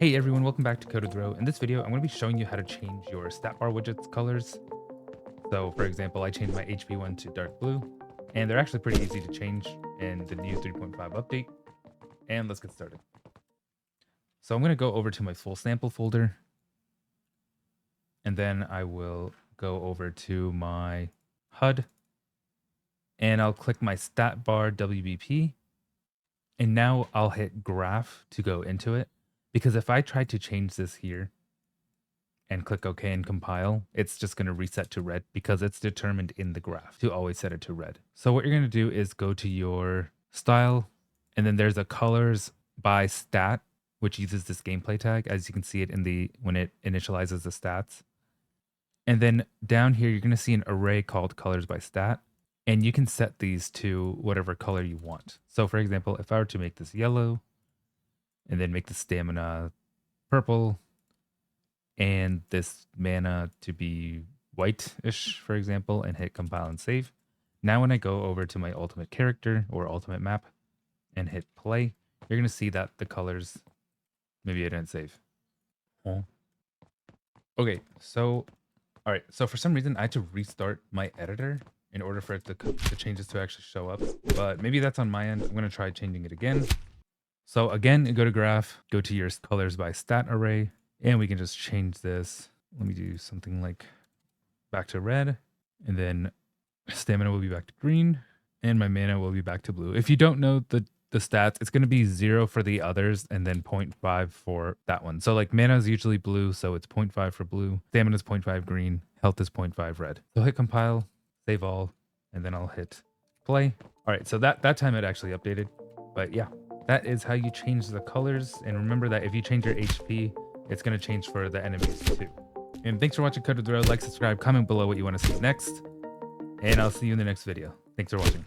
Hey everyone, welcome back to Code with Row. In this video, I'm going to be showing you how to change your stat bar widgets colors. So for example, I changed my HP one to dark blue, and they're actually pretty easy to change in the new 3.5 update. And let's get started. So I'm going to go over to my full sample folder, and then I will go over to my HUD, and I'll click my stat bar WBP, and now I'll hit graph to go into it. Because if I try to change this here and click OK and compile, it's just going to reset to red because it's determined in the graph to always set it to red. So what you're going to do is go to your style, and then there's a colors by stat, which uses this gameplay tag, as you can see it in the when it initializes the stats. And then down here, you're going to see an array called colors by stat, and you can set these to whatever color you want. So for example, if I were to make this yellow, and then make the stamina purple, and this mana to be white-ish, for example, and hit compile and save. Now when I go over to my ultimate character or ultimate map and hit play, you're going to see that the colors, maybe I didn't save. Okay, so, all right, so for some reason I had to restart my editor in order for it the changes to actually show up, but maybe that's on my end. I'm going to try changing it again. So again, go to graph, go to your colors by stat array, and we can just change this. Let me do something like back to red, and then stamina will be back to green, and my mana will be back to blue. If you don't know the stats, it's going to be 0 for the others and then 0.5 for that one. So like mana is usually blue, so it's 0.5 for blue, stamina is 0.5 green, health is 0.5 red. So hit compile, save all, and then I'll hit play. All right, so that time it actually updated, but yeah. That is how you change the colors. And remember that if you change your HP, it's going to change for the enemies too. And thanks for watching Code with the Road. Like, subscribe, comment below what you want to see next. And I'll see you in the next video. Thanks for watching.